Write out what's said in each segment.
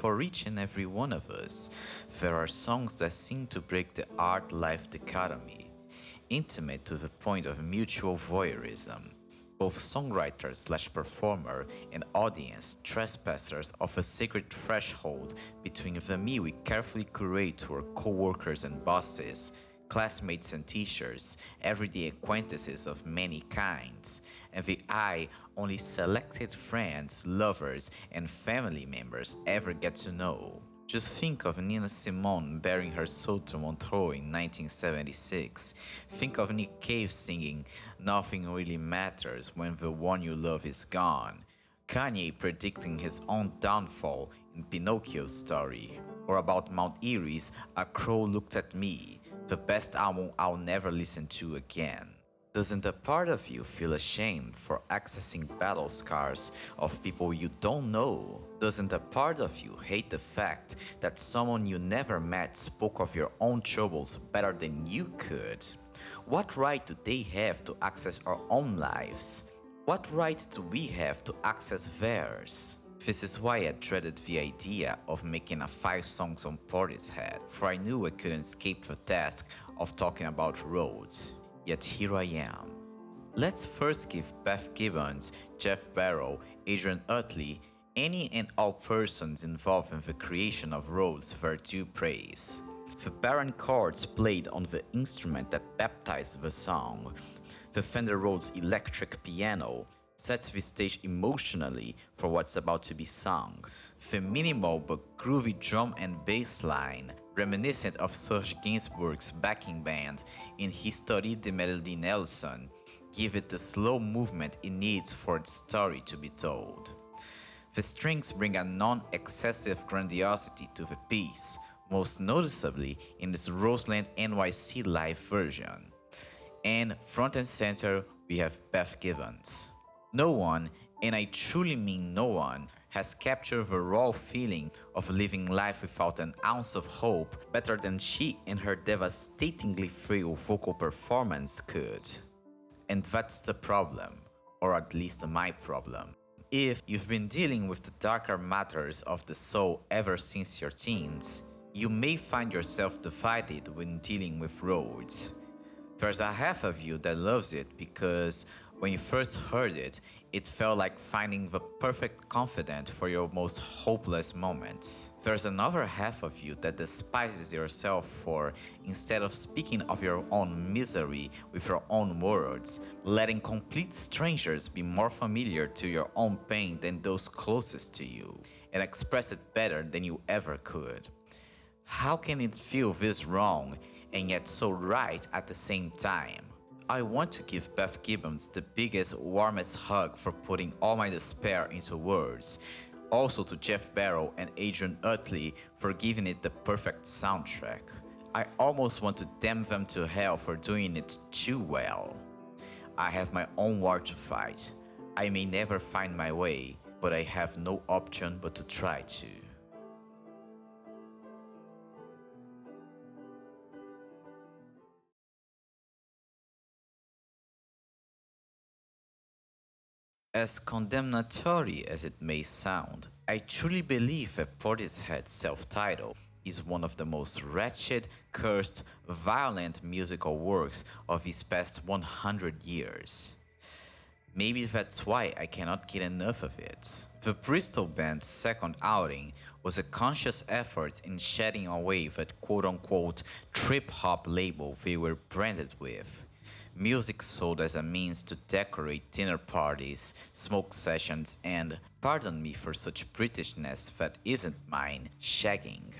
For each and every one of us, there are songs that seem to break the art-life dichotomy, intimate to the point of mutual voyeurism. Both songwriter/performer and audience trespassers of a sacred threshold between the me we carefully curate to our co-workers and bosses, classmates and teachers, everyday acquaintances of many kinds, and the I only selected friends, lovers, and family members ever get to know. Just think of Nina Simone bearing her soul to Montreux in 1976. Think of Nick Cave singing "Nothing Really Matters When the One You Love Is Gone." Kanye predicting his own downfall in Pinocchio's story. Or about Mount Erie's "A Crow Looked at Me," the best album I'll never listen to again. Doesn't a part of you feel ashamed for accessing battle scars of people you don't know? Doesn't a part of you hate the fact that someone you never met spoke of your own troubles better than you could? What right do they have to access our own lives? What right do we have to access theirs? This is why I dreaded the idea of making a 5 songs on Portishead, for I knew I couldn't escape the task of talking about roads. Yet here I am. Let's first give Beth Gibbons, Jeff Barrow, Adrian Utley, any and all persons involved in the creation of roads their due praise. The barren chords played on the instrument that baptized the song, the Fender Rhodes electric piano, sets the stage emotionally for what's about to be sung. The minimal but groovy drum and bass line, reminiscent of Serge Gainsbourg's backing band in Histoire de Melody Nelson, give it the slow movement it needs for its story to be told. The strings bring a non-excessive grandiosity to the piece, most noticeably in this Roseland NYC live version. And front and center, we have Beth Gibbons. No one, and I truly mean no one, has captured the raw feeling of living life without an ounce of hope better than she in her devastatingly frail vocal performance could. And that's the problem, or at least my problem. If you've been dealing with the darker matters of the soul ever since your teens, you may find yourself divided when dealing with roads. There's a half of you that loves it because when you first heard it, it felt like finding the perfect confidant for your most hopeless moments. There's another half of you that despises yourself for, instead of speaking of your own misery with your own words, letting complete strangers be more familiar to your own pain than those closest to you, and express it better than you ever could. How can it feel this wrong and yet so right at the same time? I want to give Beth Gibbons the biggest, warmest hug for putting all my despair into words. Also to Jeff Barrow and Adrian Utley for giving it the perfect soundtrack. I almost want to damn them to hell for doing it too well. I have my own war to fight. I may never find my way, but I have no option but to try to. As condemnatory as it may sound, I truly believe that Portishead's self-titled is one of the most wretched, cursed, violent musical works of these past 100 years. Maybe that's why I cannot get enough of it. The Bristol band's second outing was a conscious effort in shedding away that quote-unquote trip-hop label they were branded with. Music sold as a means to decorate dinner parties, smoke sessions, and, pardon me for such Britishness that isn't mine, shagging.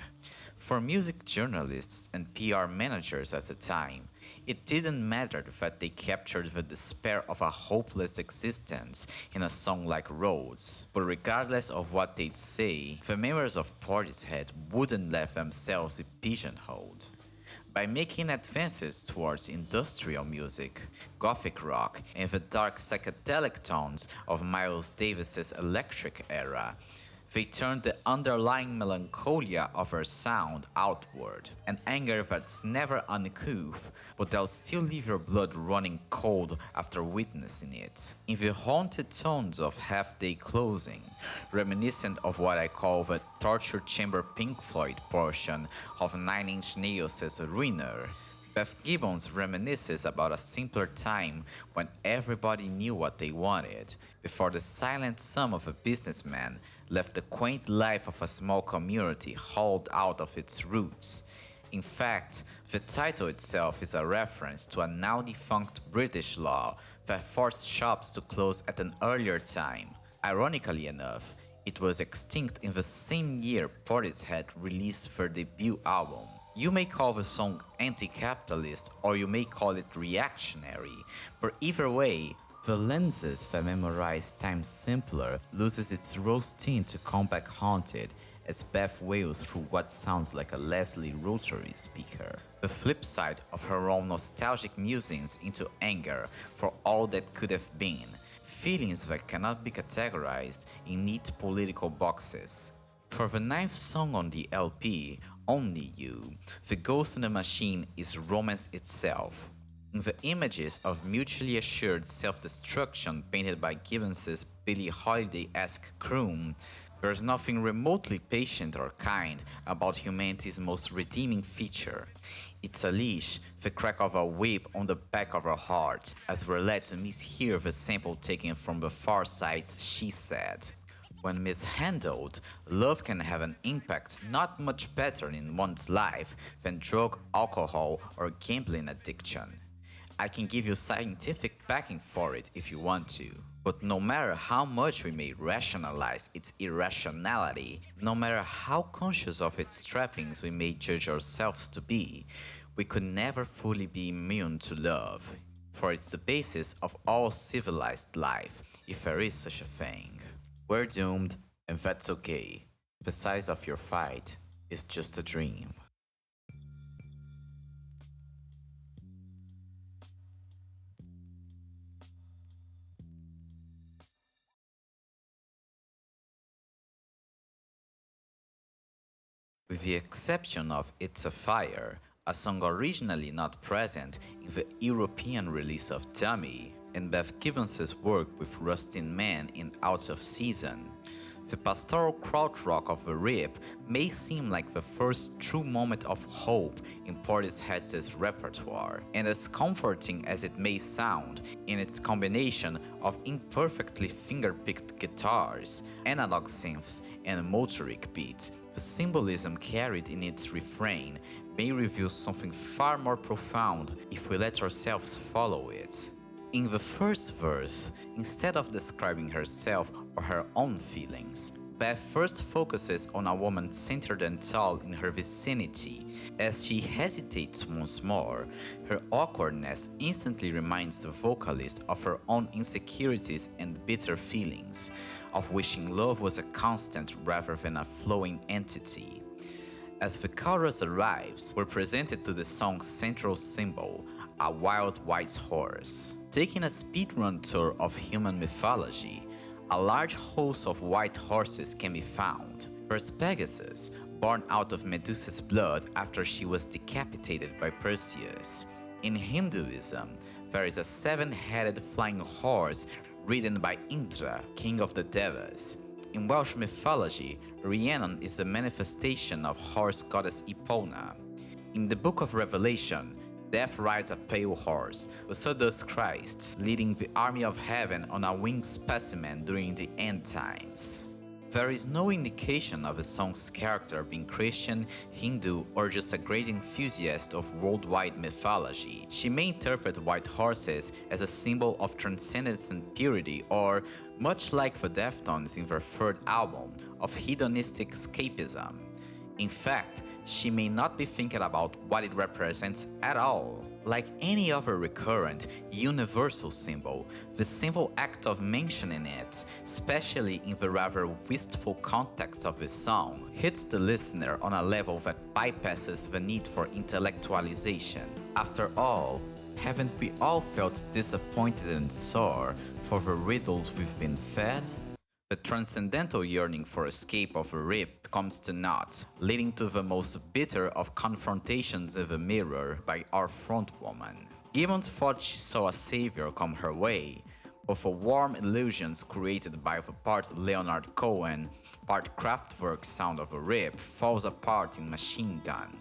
For music journalists and PR managers at the time, it didn't matter that they captured the despair of a hopeless existence in a song like Roads, but regardless of what they'd say, the members of Portishead wouldn't let themselves be pigeonholed. By making advances towards industrial music, gothic rock, and the dark psychedelic tones of Miles Davis's electric era, They turned the underlying melancholia of her sound outward, an anger that's never uncouth, but that'll still leave your blood running cold after witnessing it. In the haunted tones of Half Day Closing, reminiscent of what I call the torture chamber Pink Floyd portion of Nine Inch Nails' Ruiner, Beth Gibbons reminisces about a simpler time when everybody knew what they wanted, before the silent sum of a businessman left the quaint life of a small community hauled out of its roots. In fact, the title itself is a reference to a now defunct British law that forced shops to close at an earlier time. Ironically enough, it was extinct in the same year Portishead released their debut album. You may call the song anti-capitalist or you may call it reactionary, but either way, the lenses that memorize time simpler loses its rose tint to come back haunted as Beth wails through what sounds like a Leslie rotary speaker. The flip side of her own nostalgic musings into anger for all that could have been, feelings that cannot be categorized in neat political boxes. For the ninth song on the LP, Only You, the Ghost in the Machine is romance itself. In the images of mutually assured self-destruction painted by Gibbons' Billie Holiday-esque croon, there's nothing remotely patient or kind about humanity's most redeeming feature. It's a leash, the crack of a whip on the back of our hearts, as we're led to mishear the sample taken from the Far Side's She Said. When mishandled, love can have an impact not much better in one's life than drug, alcohol, or gambling addiction. I can give you scientific backing for it if you want to. But no matter how much we may rationalize its irrationality, no matter how conscious of its trappings we may judge ourselves to be, we could never fully be immune to love. For it's the basis of all civilized life, if there is such a thing. We're doomed, and that's okay. The size of your fight is just a dream. With the exception of It's a Fire, a song originally not present in the European release of Dummy, and Beth Gibbons' work with Rustin Man in Out of Season, the pastoral krautrock of the rip may seem like the first true moment of hope in Portishead's repertoire, and as comforting as it may sound in its combination of imperfectly finger-picked guitars, analog synths, and motoric beats, the symbolism carried in its refrain may reveal something far more profound if we let ourselves follow it. In the first verse, instead of describing herself or her own feelings, Beth first focuses on a woman centered and tall in her vicinity. As she hesitates once more, her awkwardness instantly reminds the vocalist of her own insecurities and bitter feelings, of wishing love was a constant rather than a flowing entity. As the chorus arrives, we're presented to the song's central symbol, a wild white horse. Taking a speedrun tour of human mythology, a large host of white horses can be found. First Pegasus, born out of Medusa's blood after she was decapitated by Perseus. In Hinduism, there is a seven-headed flying horse ridden by Indra, king of the Devas. In Welsh mythology, Rhiannon is the manifestation of horse goddess Epona. In the Book of Revelation, Death rides a pale horse, but so does Christ, leading the army of heaven on a winged specimen during the end times. There is no indication of the song's character being Christian, Hindu, or just a great enthusiast of worldwide mythology. She may interpret white horses as a symbol of transcendence and purity, or, much like the Deftones in their third album, of hedonistic escapism. In fact, she may not be thinking about what it represents at all. Like any other recurrent, universal symbol, the simple act of mentioning it, especially in the rather wistful context of the song, hits the listener on a level that bypasses the need for intellectualization. After all, haven't we all felt disappointed and sore for the riddles we've been fed? The transcendental yearning for escape of a rip comes to naught, leading to the most bitter of confrontations in the mirror by our frontwoman. Gibbons thought she saw a savior come her way, but the warm illusions created by the part Leonard Cohen, part Kraftwerk sound of a rip falls apart in Machine Gun,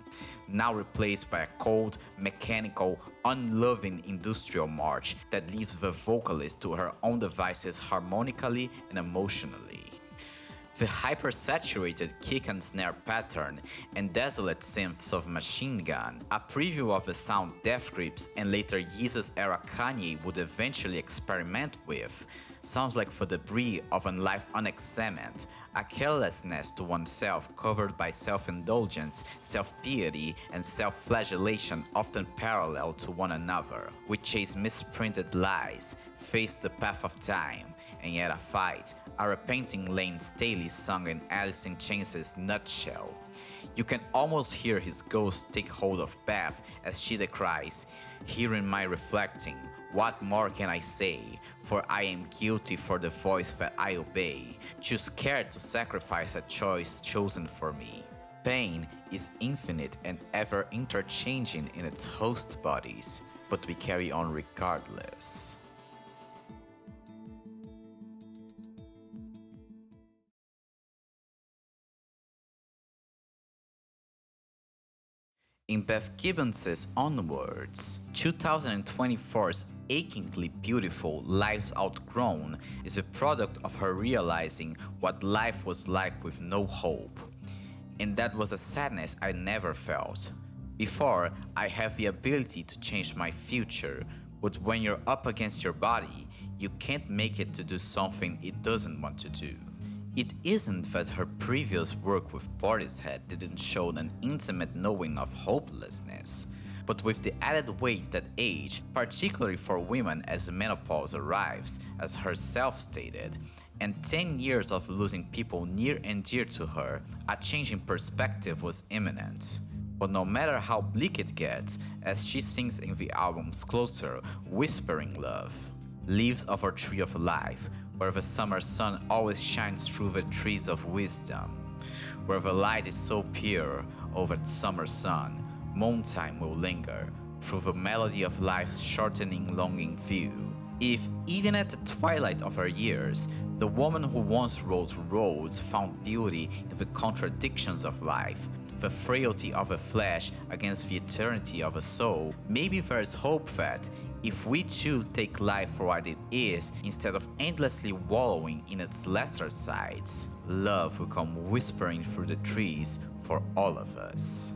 now replaced by a cold, mechanical, unloving industrial march that leaves the vocalist to her own devices harmonically and emotionally. The hyper-saturated kick and snare pattern and desolate synths of Machine Gun, a preview of the sound Death Grips and later Yeezus-era Kanye would eventually experiment with, sounds like the debris of a life unexamined, a carelessness to oneself covered by self-indulgence, self-piety, and self-flagellation often parallel to one another. We chase misprinted lies, face the path of time, and yet a fight, a repenting Lane Staley sung in Alice in Chains' Nutshell. You can almost hear his ghost take hold of Beth as she decries, "Hearing my reflecting, what more can I say? For I am guilty for the voice that I obey, too scared to sacrifice a choice chosen for me." Pain is infinite and ever interchanging in its host bodies, but we carry on regardless. In Beth Gibbons' own words, 2024's achingly beautiful Lives Outgrown is a product of her realizing what life was like with no hope. And that was a sadness I never felt. Before, I have the ability to change my future, but when you're up against your body, you can't make it to do something it doesn't want to do. It isn't that her previous work with Portishead didn't show an intimate knowing of hopelessness, but with the added weight that age, particularly for women as menopause arrives, as herself stated, and 10 years of losing people near and dear to her, a change in perspective was imminent. But no matter how bleak it gets, as she sings in the album's Closer, whispering love, leaves of our tree of life, where the summer sun always shines through the trees of wisdom, where the light is so pure over the summer sun, moontime will linger through the melody of life's shortening longing view. If, even at the twilight of her years, the woman who once wrote roads found beauty in the contradictions of life, the frailty of a flesh against the eternity of a soul, maybe there's hope that, if we too take life for what it is instead of endlessly wallowing in its lesser sides, love will come whispering through the trees for all of us.